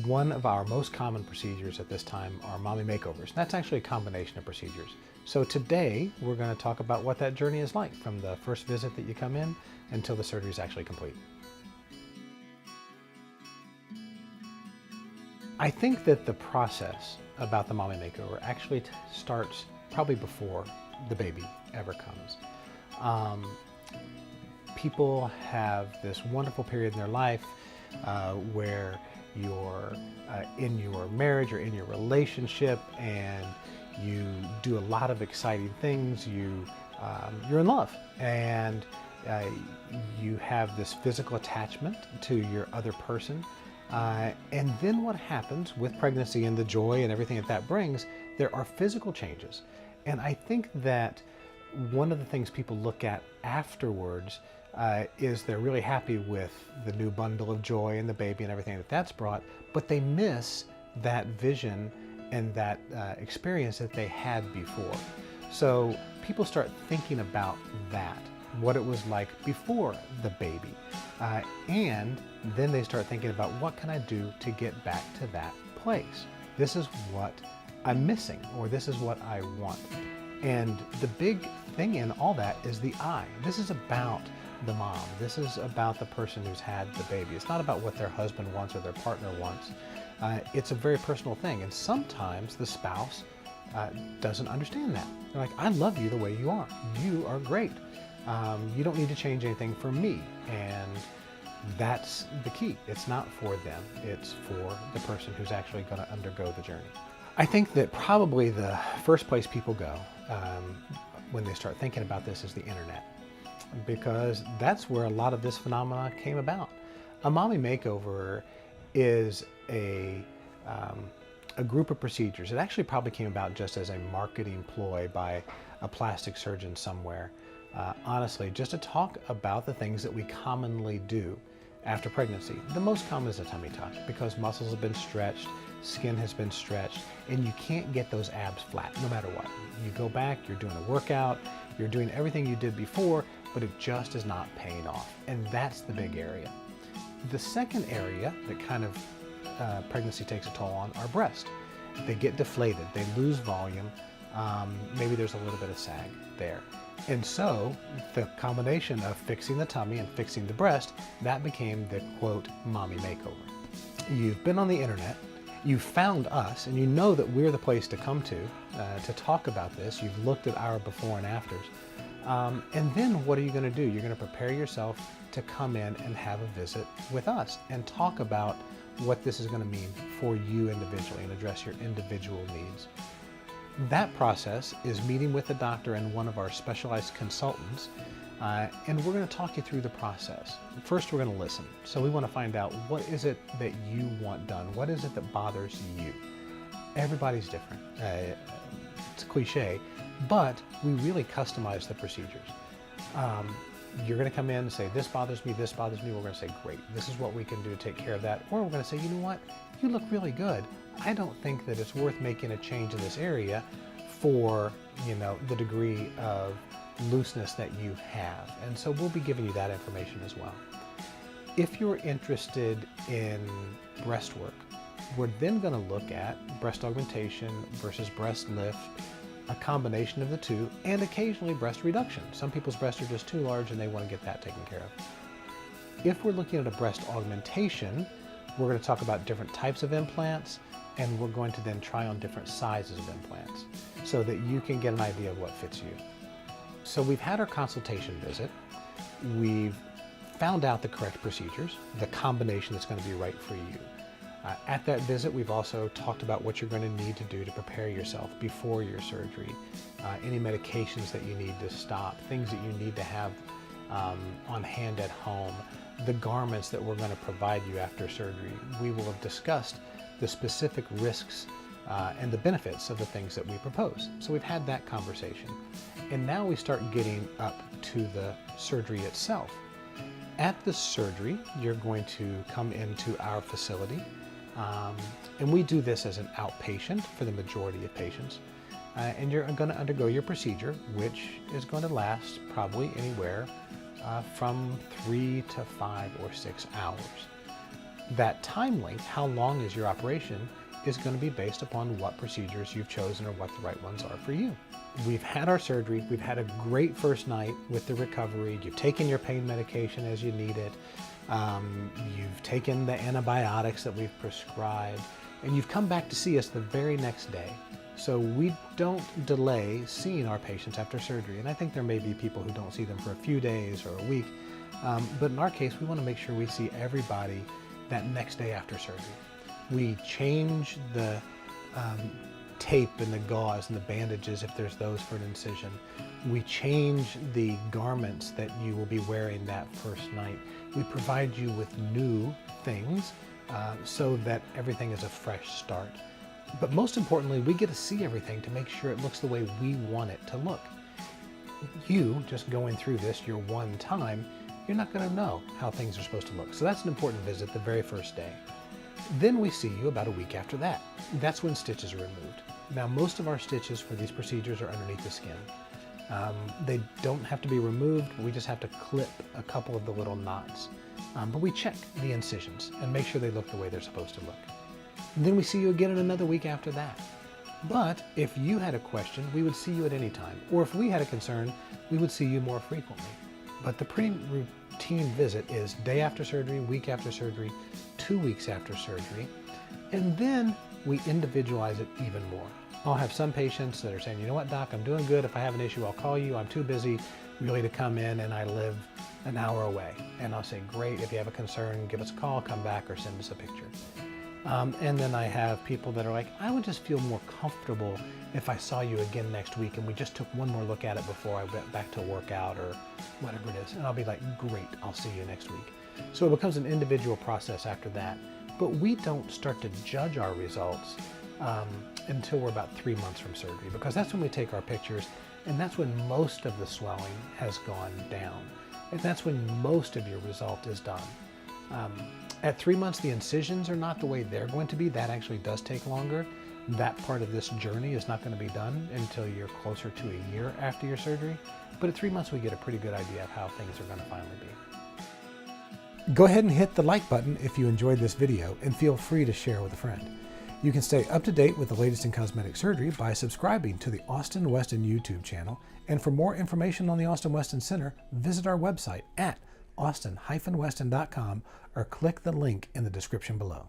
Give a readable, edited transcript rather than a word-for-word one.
One of our most common procedures at this time are mommy makeovers. That's actually a combination of procedures. So today we're going to talk about what that journey is like from the first visit that you come in until the surgery is actually complete. I think that the process about the mommy makeover actually starts probably before the baby ever comes. People have this wonderful period in their life where you're in your marriage or in your relationship and you do a lot of exciting things. You're in love and you have this physical attachment to your other person. And then what happens with pregnancy and the joy and everything that brings, there are physical changes. And I think that one of the things people look at afterwards is they're really happy with the new bundle of joy and the baby and everything that's brought, but they miss that vision and that experience that they had before. So people start thinking about that, what it was like before the baby. And then they start thinking about what can I do to get back to that place? This is what I'm missing, or this is what I want. And the big thing in all that is the I. This is about the mom. This is about the person who's had the baby. It's not about what their husband wants or their partner wants. It's a very personal thing. And sometimes the spouse doesn't understand that. They're like, I love you the way you are. You are great. You don't need to change anything for me. And that's the key. It's not for them. It's for the person who's actually going to undergo the journey. I think that probably the first place people go when they start thinking about this is the internet, because that's where a lot of this phenomena came about. A mommy makeover is a group of procedures. It actually probably came about just as a marketing ploy by a plastic surgeon somewhere. Honestly, just to talk about the things that we commonly do after pregnancy. The most common is a tummy tuck because muscles have been stretched, skin has been stretched, and you can't get those abs flat no matter what. You go back, you're doing a workout, you're doing everything you did before, but it just is not paying off. And that's the big area. The second area that kind of pregnancy takes a toll on are breasts. They get deflated, they lose volume, maybe there's a little bit of sag there. And so the combination of fixing the tummy and fixing the breast, that became the quote, mommy makeover. You've been on the internet, you found us, and you know that we're the place to come to talk about this. You've looked at our before and afters. And then what are you going to do? You're going to prepare yourself to come in and have a visit with us and talk about what this is going to mean for you individually and address your individual needs. That process is meeting with the doctor and one of our specialized consultants, and we're going to talk you through the process. First, we're going to listen. So we want to find out, what is it that you want done? What is it that bothers you? Everybody's different. It's a cliche, but we really customize the procedures. You're going to come in and say, this bothers me, this bothers me. We're going to say, great, this is what we can do to take care of that. Or we're going to say, you know what, you look really good. I don't think that it's worth making a change in this area for, the degree of looseness that you have. And so we'll be giving you that information as well. If you're interested in breast work, we're then going to look at breast augmentation versus breast lift, a combination of the two, and occasionally breast reduction. Some people's breasts are just too large and they want to get that taken care of. If we're looking at a breast augmentation, we're going to talk about different types of implants, and we're going to then try on different sizes of implants so that you can get an idea of what fits you. So we've had our consultation visit. We've found out the correct procedures, the combination that's going to be right for you. At that visit, we've also talked about what you're going to need to do to prepare yourself before your surgery, any medications that you need to stop, things that you need to have on hand at home, the garments that we're going to provide you after surgery. We will have discussed the specific risks and the benefits of the things that we propose. So we've had that conversation. And now we start getting up to the surgery itself. At the surgery, you're going to come into our facility. And we do this as an outpatient for the majority of patients. And you're going to undergo your procedure, which is going to last probably anywhere from 3 to 5 or 6 hours. That time length, how long is your operation, is going to be based upon what procedures you've chosen or what the right ones are for you. We've had our surgery, we've had a great first night with the recovery, you've taken your pain medication as you need it, you've taken the antibiotics that we've prescribed, and you've come back to see us the very next day. So we don't delay seeing our patients after surgery. And I think there may be people who don't see them for a few days or a week, but in our case, we want to make sure we see everybody that next day after surgery. We change the tape and the gauze and the bandages if there's those for an incision. We change the garments that you will be wearing that first night. We provide you with new things so that everything is a fresh start. But most importantly, we get to see everything to make sure it looks the way we want it to look. You, just going through this your one time, you're not going to know how things are supposed to look. So that's an important visit the very first day. Then we see you about a week after that. That's when stitches are removed. Now, most of our stitches for these procedures are underneath the skin. They don't have to be removed. We just have to clip a couple of the little knots. But we check the incisions and make sure they look the way they're supposed to look. And then we see you again in another week after that. But if you had a question, we would see you at any time. Or if we had a concern, we would see you more frequently. But the pretty routine visit is day after surgery, week after surgery, 2 weeks after surgery, and then we individualize it even more. I'll have some patients that are saying, you know what, doc, I'm doing good. If I have an issue, I'll call you. I'm too busy really to come in, and I live an hour away. And I'll say, great, if you have a concern, give us a call, come back, or send us a picture. And then I have people that are like, I would just feel more comfortable if I saw you again next week and we just took one more look at it before I went back to work out or whatever it is. And I'll be like, great, I'll see you next week. So it becomes an individual process after that. But we don't start to judge our results until we're about 3 months from surgery, because that's when we take our pictures, and that's when most of the swelling has gone down. And that's when most of your result is done. At 3 months, the incisions are not the way they're going to be. That actually does take longer. That part of this journey is not going to be done until you're closer to a year after your surgery. But at 3 months, we get a pretty good idea of how things are going to finally be. Go ahead and hit the like button if you enjoyed this video, and feel free to share with a friend. You can stay up to date with the latest in cosmetic surgery by subscribing to the Austin-Weston YouTube channel. And for more information on the Austin-Weston Center, visit our website at austin-weston.com or click the link in the description below.